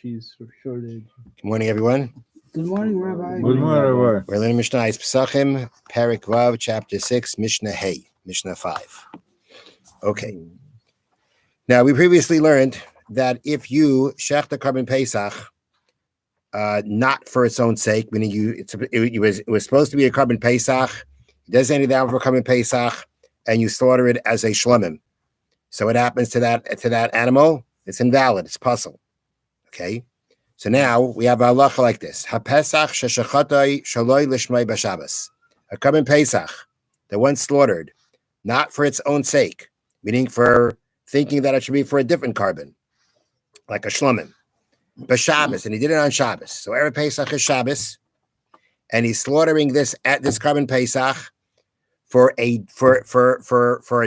cheese shortage. Good morning, everyone. Good morning, Rabbi. Good morning, Rabbi. We're learning Mishnah Pesachim, Parak Vav, Chapter 6, Mishnah Hey, Mishnah 5. Okay. Now, we previously learned that if you shech the carbon Pesach, not for its own sake, meaning it was supposed to be a carbon Pesach, designated that for carbon Pesach, and you slaughter it as a shlemim. So what happens to that animal? It's invalid. It's puzzle. Okay. So now we have a halacha like this: HaPesach sheshachatoi shaloi lishmai b'Shabbos. A carbon Pesach, the one slaughtered, not for its own sake, meaning for thinking that it should be for a different carbon, like a shlemim, b'Shabbos, and he did it on Shabbos. So Erev Pesach is Shabbos, and he's slaughtering this carbon Pesach for a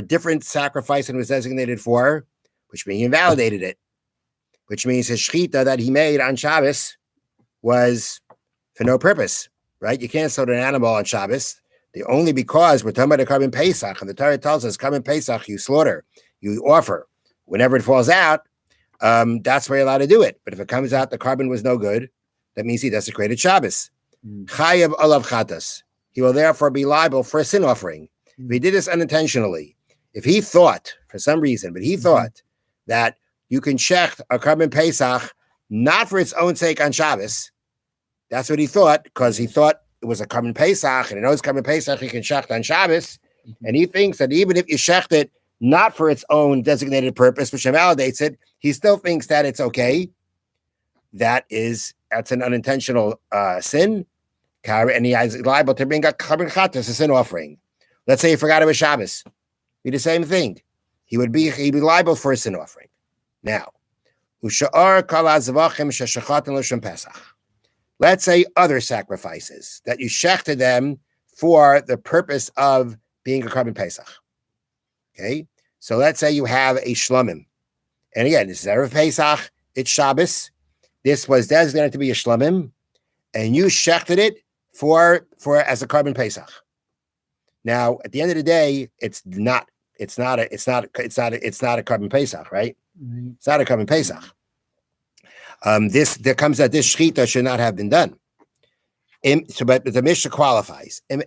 different sacrifice than it was designated for, which means he invalidated it. Which means his shechita that he made on Shabbos was for no purpose, right? You can't slaughter an animal on Shabbos. Only because we're talking about a carbon Pesach, and the Torah tells us carbon Pesach, you slaughter, you offer. Whenever it falls out, that's where you're allowed to do it. But if it comes out the carbon was no good, that means he desecrated Shabbos. Chayav olav chatas. He will therefore be liable for a sin offering. If he did this unintentionally, if he thought, for some reason, but he thought that you can shecht a carbon Pesach not for its own sake on Shabbos. That's what he thought, because he thought it was a carbon Pesach, and he knows carbon Pesach he can shecht on Shabbos. And he thinks that even if you shecht it not for its own designated purpose, which invalidates it, he still thinks that it's okay. That's an unintentional sin, and he is liable to bring a carbon chatas, a sin offering. Let's say he forgot it was Shabbos. Be the same thing. He'd be liable for a sin offering. Now, let's say other sacrifices that you shechted them for the purpose of being a carbon Pesach. Okay, so let's say you have a shlamim, and again, this is Erev Pesach. It's Shabbos. This was designated to be a shlamim, and you shechted it for as a carbon Pesach. Now, at the end of the day, it's not a carbon Pesach, right? It's not a carbon Pesach. There comes that this shechita should not have been done. But the Mishna qualifies. If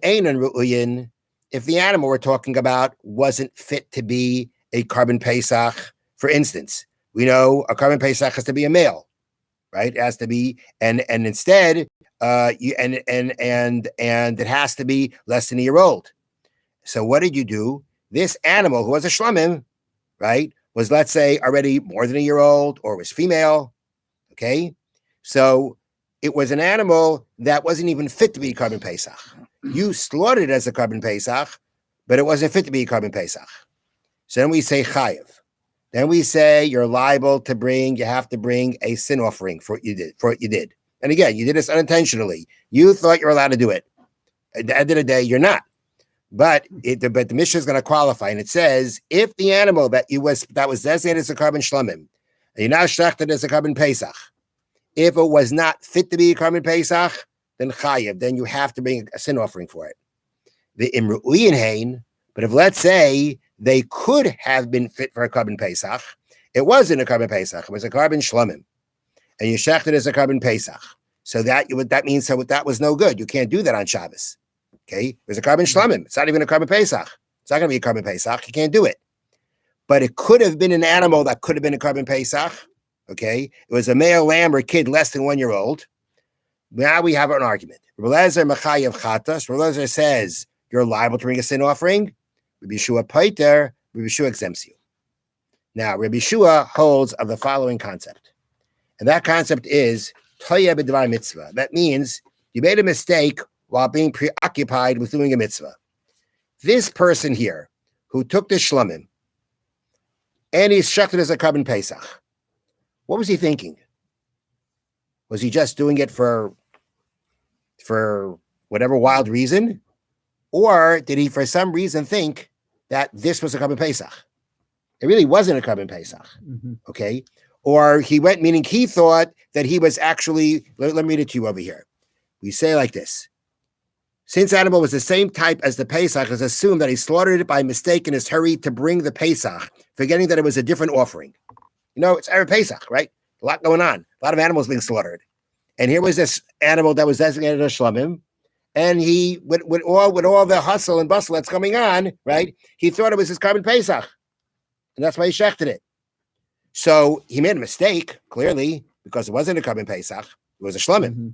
the animal we're talking about wasn't fit to be a carbon Pesach, for instance, we know a carbon Pesach has to be a male, right? It has to be, and instead, it has to be less than a year old. So what did you do? This animal who was a shlamim, right, was, let's say, already more than a year old, or was female, okay? So it was an animal that wasn't even fit to be a carbon Pesach. You slaughtered it as a carbon Pesach, but it wasn't fit to be a carbon Pesach. So then we say chayiv. Then we say you have to bring a sin offering for what you did. And again, you did this unintentionally. You thought you were allowed to do it. At the end of the day, you're not. But the Mishna is going to qualify, and it says if the animal that was designated as a carbon shlamim, and you now shechted as a carbon Pesach, if it was not fit to be a carbon Pesach, then chayiv, then you have to bring a sin offering for it. The imru'uyin hein, but if let's say they could have been fit for a carbon Pesach, it wasn't a carbon Pesach, it was a carbon shlamim, and you shechted as a carbon Pesach. So that means that was no good. You can't do that on Shabbos. Okay, it was a carbon shlamim. It's not even a carbon Pesach. It's not going to be a carbon Pesach. You can't do it. But it could have been an animal that could have been a carbon Pesach. Okay, it was a male lamb or kid less than 1 year old. Now we have an argument. Rabbi Eliezer says you're liable to bring a sin offering. Rabbi Yeshua paiter. Rabbi Yeshua exempts you. Now Rabbi Yeshua holds of the following concept, and that concept is toya b'dvar mitzvah. That means you made a mistake while being preoccupied with doing a mitzvah. This person here, who took the shlamim, and he's shechted as a carbon Pesach, what was he thinking? Was he just doing it for whatever wild reason? Or did he for some reason think that this was a carbon Pesach? It really wasn't a carbon Pesach, okay? Or he went, meaning he thought that he was actually, let me read it to you over here. We say like this. Since animal was the same type as the Pesach, it's assumed that he slaughtered it by mistake in his hurry to bring the Pesach, forgetting that it was a different offering. You know, it's Erev Pesach, right? A lot going on. A lot of animals being slaughtered. And here was this animal that was designated as shlamim. And he, with all the hustle and bustle that's going on, right? He thought it was his carbon pesach. And that's why he shechted it. So he made a mistake, clearly, because it wasn't a carbon pesach. It was a shlamim. Mm-hmm.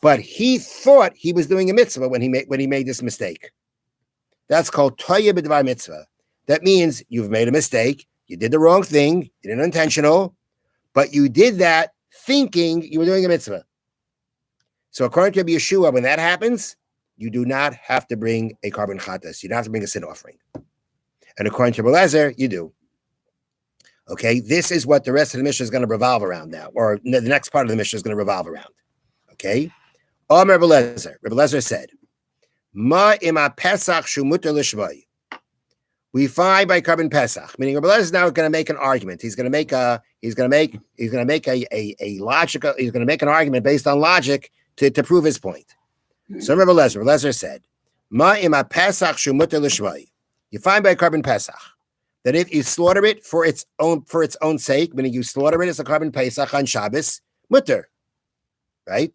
But he thought he was doing a mitzvah when he made this mistake. That's called toya b'dvar mitzvah. That means you've made a mistake. You did the wrong thing. You didn't intentional, but you did that thinking you were doing a mitzvah. So according to Yeshua, when that happens, you do not have to bring a carbon chatas. You don't have to bring a sin offering. And according to Belezer, you do. Okay, this is what the rest of the Mishnah is going to revolve around now, or the next part of the Mishnah is going to revolve around. Okay, Omer Belezer said, "Ma ima pesach shumuter lishmai." We find by carbon pesach, meaning Belezer is now going to make an argument. He's going to make a logical. He's going to make an argument based on logic to prove his point. So Belezer said, "Ma ima pesach shumuter lishmai." You find by carbon pesach that if you slaughter it for its own sake, meaning you slaughter it as a carbon pesach on Shabbos, mutter, right?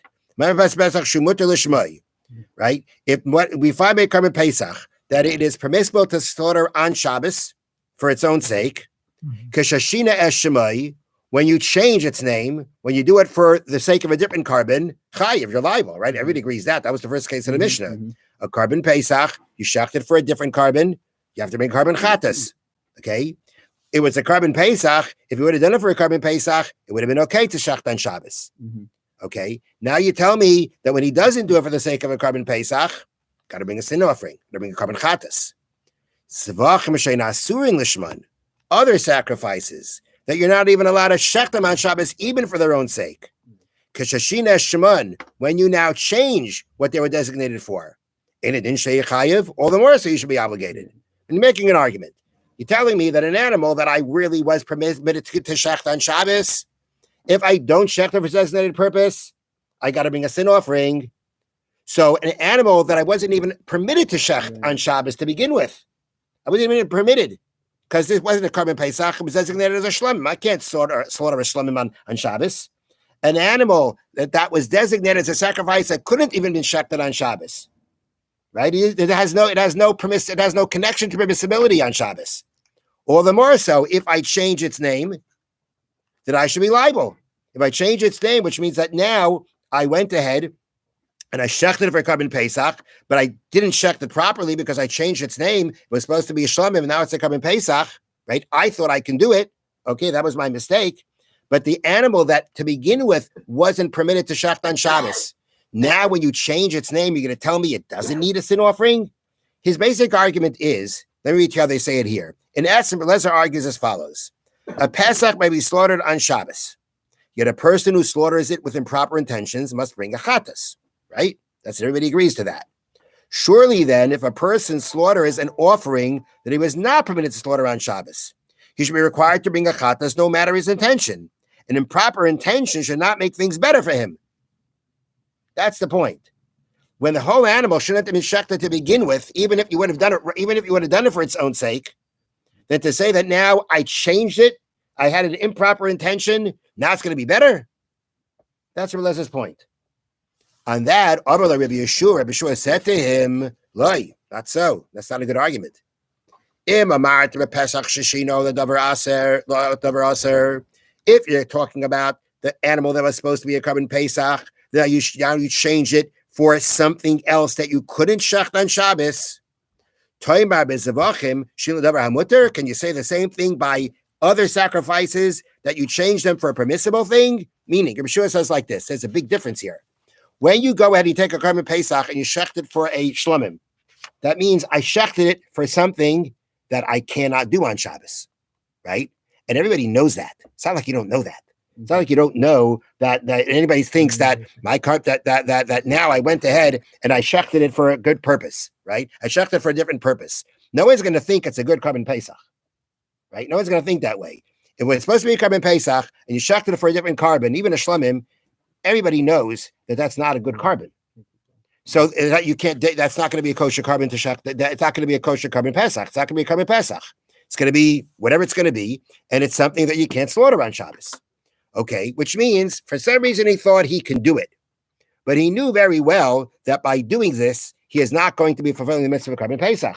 Right? If what we find by carbon pesach that it is permissible to slaughter on Shabbos for its own sake, kashashina eshemai, when you change its name, when you do it for the sake of a different carbon, chayiv, you're liable, right? Everybody agrees that. That was the first case in the Mishnah. A carbon pesach, you shecht it for a different carbon, you have to bring carbon chatas. Okay, it was a carbon pesach. If you would have done it for a carbon pesach, it would have been okay to shecht on Shabbos. Okay, now you tell me that when he doesn't do it for the sake of a carbon pesach, got to bring a sin offering, got to bring a carbon chatas. Other sacrifices that you're not even allowed to shecht them on Shabbos, even for their own sake. When you now change what they were designated for, and it didn't say chayiv, all the more so you should be obligated. And you're making an argument. You're telling me that an animal that I really was permitted to shecht on Shabbos, if I don't shecht it for designated purpose, I got to bring a sin offering. So an animal that I wasn't even permitted to shecht on Shabbos to begin with, I wasn't even permitted because this wasn't a carbon pesach. It was designated as a shlamim. I can't slaughter a shlamim on Shabbos. An animal that was designated as a sacrifice that couldn't even be shechted on Shabbos. Right? It has no connection to permissibility on Shabbos. All the more so if I change its name, that I should be liable. If I change its name, which means that now I went ahead and I shechted it for carbon pesach, but I didn't shecht it properly because I changed its name. It was supposed to be a shlamim, and now it's a carbon pesach, right? I thought I can do it. Okay, that was my mistake. But the animal that to begin with wasn't permitted to shecht on Shabbos. Now, when you change its name, you're going to tell me it doesn't need a sin offering? His basic argument is, let me read you how they say it here. In essence, Belezer argues as follows. A Pesach may be slaughtered on Shabbos, yet a person who slaughters it with improper intentions must bring a chatas, right? Everybody agrees to that. Surely then, if a person slaughters an offering that he was not permitted to slaughter on Shabbos, he should be required to bring a chatas no matter his intention. An improper intention should not make things better for him. That's the point. When the whole animal shouldn't have been shechted to begin with, even if you would have done it for its own sake, then to say that now I changed it, I had an improper intention, now it's going to be better. That's Belezer's point. On that, Rabbi Yeshua said to him, "Loi, not so. That's not a good argument. If you're talking about the animal that was supposed to be a carbon pesach, now you change it for something else that you couldn't shecht on Shabbos. Can you say the same thing by other sacrifices that you change them for a permissible thing? Meaning, Yeshua says like this. There's a big difference here. When you go ahead and you take a carbon pesach and you shecht it for a shlamim, that means I shechted it for something that I cannot do on Shabbos, right? And everybody knows that. It's not like you don't know that. It's not like you don't know that anybody thinks that my carp that now I went ahead and I shechted it for a good purpose, right? I shechted it for a different purpose. No one's going to think it's a good carbon pesach, right? No one's going to think that way. If it's supposed to be a carbon pesach and you shechted it for a different carbon, even a shlamim, everybody knows that that's not a good carbon. So that you can't. That's not going to be a kosher carbon to shech. It's not going to be a kosher carbon pesach. It's not going to be a carbon pesach. It's going to be whatever it's going to be, and it's something that you can't slaughter on Shabbos. Okay, which means for some reason he thought he can do it. But he knew very well that by doing this, he is not going to be fulfilling the mitzvah of Karban Pesach.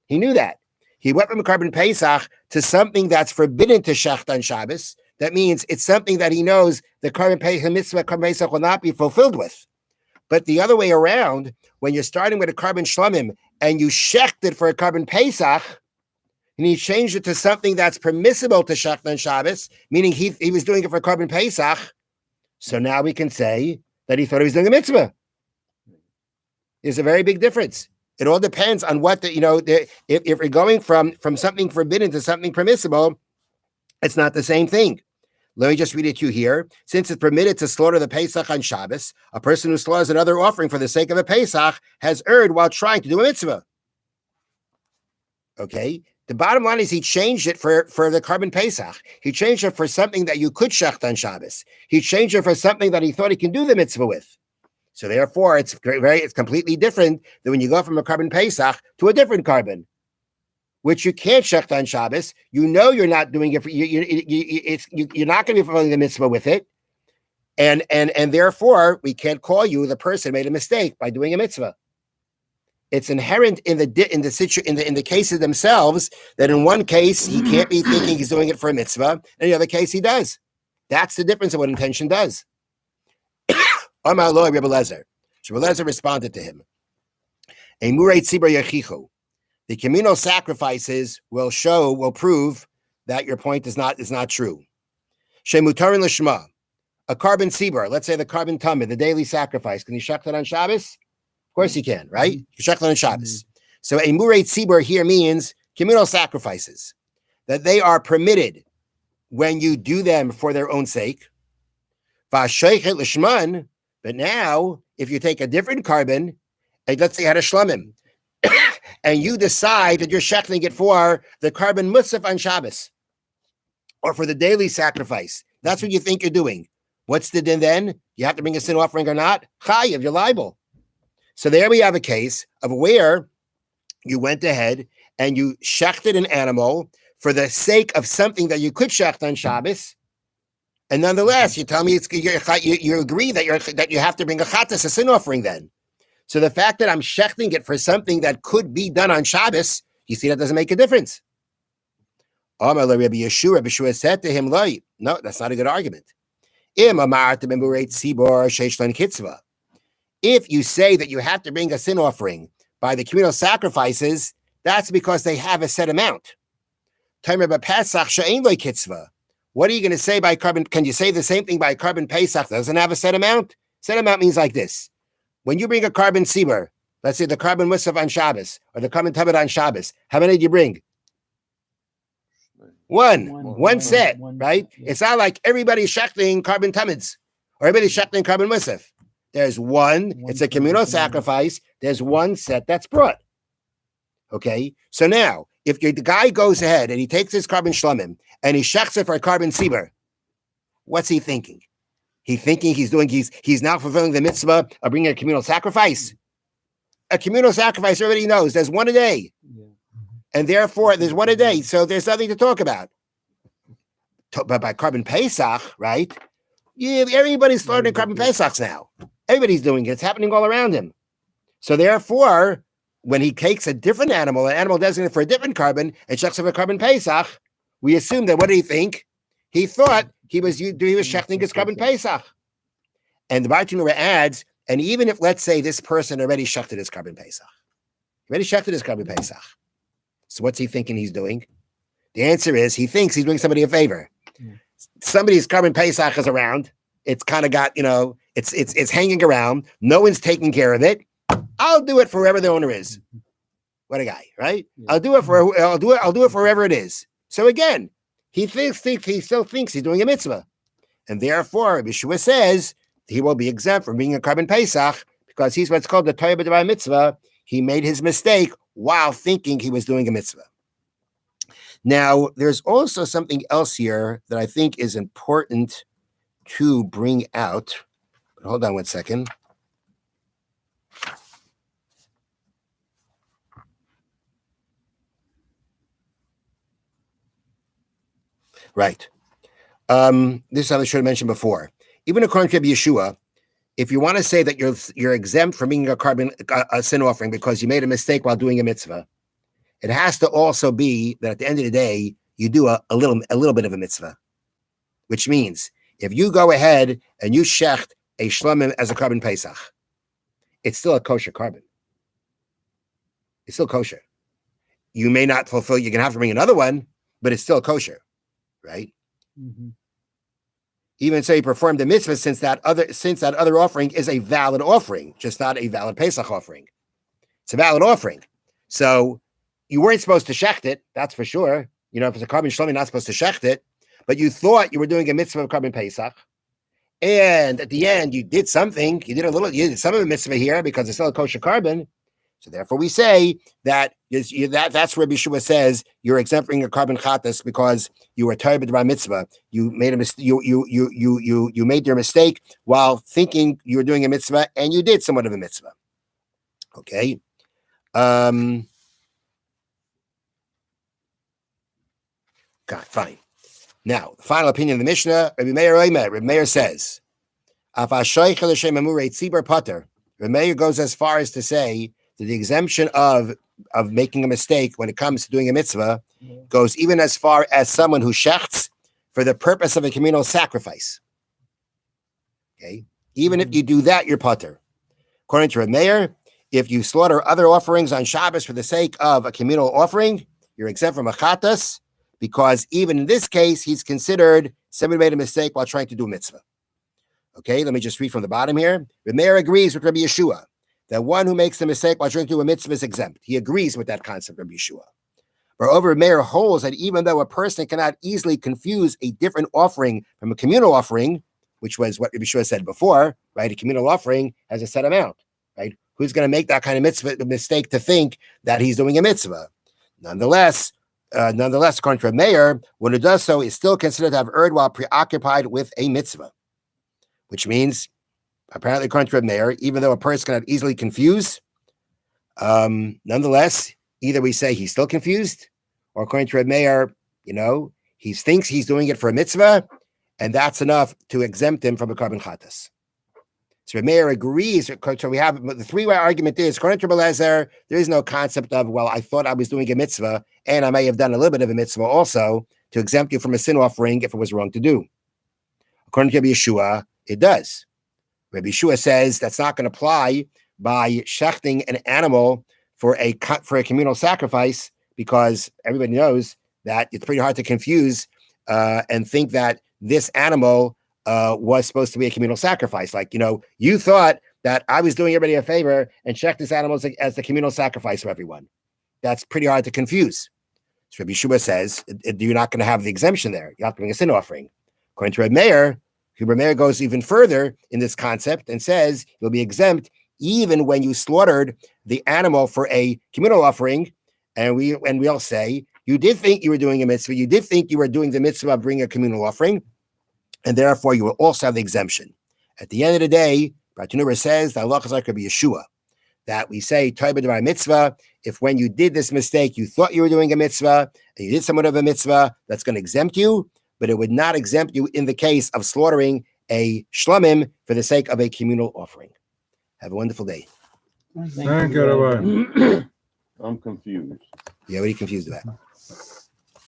He knew that. He went from a Karban Pesach to something that's forbidden to shecht on Shabbos. That means it's something that he knows the Karban Pesach mitzvah Karban Pesach will not be fulfilled with. But the other way around, when you're starting with a Karban Shlamim and you shecht it for a Karban Pesach, and he changed it to something that's permissible to shecht on Shabbos, meaning he was doing it for Karban Pesach, so now we can say that he thought he was doing a mitzvah. There's a very big difference. It all depends on what if you're going from something forbidden to something permissible, it's not the same thing. Let me just read it to you here. Since it's permitted to slaughter the Pesach on Shabbos, a person who slaughters another offering for the sake of a Pesach has erred while trying to do a mitzvah. Okay? The bottom line is he changed it for the Karban Pesach. He changed it for something that you could shecht on Shabbos. He changed it for something that he thought he can do the mitzvah with. So therefore, it's completely different than when you go from a Karban Pesach to a different Karban, which you can't shecht on Shabbos. You know you're not doing it. You're not going to be fulfilling the mitzvah with it, and therefore we can't call you the person who made a mistake by doing a mitzvah. It's inherent in the cases themselves that in one case he can't be thinking he's doing it for a mitzvah, and in the other case he does. That's the difference of what intention does. Amar lo Rebbe Lezer. Rebbe Lezer responded to him. Emurei tzibur yachichu. The communal sacrifices will prove that your point is not true. Shemutarin l'shma. A Karban tzibur, let's say the Karban tamid, the daily sacrifice. Can you shecht it on Shabbos? Of course you can, right? You shecht it on Shabbos. So emurei tzibur here means communal sacrifices, that they are permitted when you do them for their own sake. V'asheichet l'shman. But now, if you take a different Karban, and let's say you had a shlamim, and you decide that you're shechting it for the Karban musaf on Shabbos, or for the daily sacrifice, that's what you think you're doing. What's the din then? You have to bring a sin offering or not? Chayiv, you're liable. So there we have a case of where you went ahead and you shechted an animal for the sake of something that you could shecht on Shabbos, and nonetheless, you tell me you agree that you have to bring a chatas, a sin offering then. So the fact that I'm shechting it for something that could be done on Shabbos, you see that doesn't make a difference. Rabbi Yeshua said to him, no, that's not a good argument. If you say that you have to bring a sin offering by the communal sacrifices, that's because they have a set amount. What are you going to say by Karban? Can you say the same thing by Karban Pesach? Doesn't have a set amount? Set amount means like this. When you bring a Karban tzibur, let's say the Karban musaf on Shabbos, or the Karban tamid on Shabbos, how many do you bring? One set, right? Yeah. It's not like everybody's shechting Karban tamids, or everybody's shechting Karban musaf. There's one, it's a communal sacrifice, there's one set that's brought. Okay? So now, if the guy goes ahead and he takes his Karban shlamim and he shechts it for a Karban tzibur, what's he thinking? He's thinking he's now fulfilling the mitzvah of bringing a communal sacrifice. A communal sacrifice, everybody knows, there's one a day. Yeah. And therefore, there's one a day, so there's nothing to talk about. But by Karban Pesach, right? Yeah, everybody's starting Karban Pesachs now. Everybody's doing it. It's happening all around him. So therefore, when he takes a different animal, an animal designated for a different Karban, and shechts for Karban Pesach, we assume that what did he think? He thought he was shechting his Karban Pesach. And the Bartenura adds, and even if, let's say, this person already shechted his Karban Pesach. So what's he thinking he's doing? The answer is he thinks he's doing somebody a favor. Yeah. Somebody's Karban Pesach is around. It's kind of got, it's hanging around. No one's taking care of it. I'll do it for whoever the owner is. What a guy, right? Yeah. I'll do it for whoever it is. So again, he still thinks he's doing a mitzvah. And therefore, Yeshua says he will be exempt from being a Karban Pesach because he's what's called the Torah b'Dvar mitzvah. He made his mistake while thinking he was doing a mitzvah. Now, there's also something else here that I think is important to bring out. Hold on one second. Right. This is how I should have mentioned before. Even according to Yeshua, if you want to say that you're exempt from being a sin offering because you made a mistake while doing a mitzvah, it has to also be that at the end of the day you do a little bit of a mitzvah, which means if you go ahead and you shecht a shlamim as a carbon pesach, it's still a kosher carbon. It's still kosher. You may not fulfill. You're gonna have to bring another one, but it's still kosher, right? Mm-hmm. Even so, you performed the mitzvah since that other offering is a valid offering, just not a valid Pesach offering. It's a valid offering. So you weren't supposed to shecht it, that's for sure. You know, if it's a carbon shlamim, you're not supposed to shecht it, but you thought you were doing a mitzvah of carbon Pesach. And at the end, you did something. You did some of the mitzvah here because it's still a kosher carbon. So therefore, we say that that's where Yeshua says you're exempt from a carbon chatas because you were tired by mitzvah. You made a mistake. You made your mistake while thinking you were doing a mitzvah, and you did somewhat of a mitzvah. Okay. God, fine. Now, the final opinion of the Mishnah, Rabbi Meir says, Rabbi Meir goes as far as to say that the exemption of making a mistake when it comes to doing a mitzvah goes even as far as someone who shechts for the purpose of a communal sacrifice. Okay, even if you do that, you're pater. According to Rabbi Meir, if you slaughter other offerings on Shabbos for the sake of a communal offering, you're exempt from a chatas, because even in this case, he's considered somebody made a mistake while trying to do a mitzvah. Okay, let me just read from the bottom here. Rabbi Meir agrees with Rabbi Yeshua that one who makes the mistake while trying to do a mitzvah is exempt. He agrees with that concept, Rabbi Yeshua. Moreover, Rabbi Meir holds that even though a person cannot easily confuse a different offering from a communal offering, which was what Rabbi Yeshua said before, right? A communal offering has a set amount, right? Who's going to make that kind of mitzvah mistake to think that he's doing a mitzvah? Nonetheless, according to Rabbi Meir, when it does so, is still considered to have erred while preoccupied with a mitzvah, which means, apparently, according to Rabbi Meir, even though a person cannot easily confuse, nonetheless, either we say he's still confused, or according to Rabbi Meir, he thinks he's doing it for a mitzvah, and that's enough to exempt him from a carbon chatas. So Rabbi Meir agrees. So we have the three-way argument is, according to Rabbi Lezer, there is no concept of, well, I thought I was doing a mitzvah, and I may have done a little bit of a mitzvah also to exempt you from a sin offering if it was wrong to do. According to Rabbi Yeshua, it does. Rabbi Yeshua says that's not going to apply by shechting an animal for a communal sacrifice, because everybody knows that it's pretty hard to confuse and think that this animal was supposed to be a communal sacrifice. Like, you thought that I was doing everybody a favor and shecht this animal as the communal sacrifice for everyone. That's pretty hard to confuse. So Rabbi Yeshua says you're not going to have the exemption there. You have to bring a sin offering. According to Rabbi Meir goes even further in this concept and says you'll be exempt even when you slaughtered the animal for a communal offering. And we all say you did think you were doing a mitzvah. You did think you were doing the mitzvah of bringing a communal offering, and therefore you will also have the exemption. At the end of the day, Bartanura says the halacha is like Rabbi Yeshua, that we say Toibah D'var mitzvah. If when you did this mistake, you thought you were doing a mitzvah and you did somewhat of a mitzvah, that's going to exempt you, but it would not exempt you in the case of slaughtering a shlamim for the sake of a communal offering. Have a wonderful day. Thank you, Rabbi. I'm confused. Yeah, what are you confused about?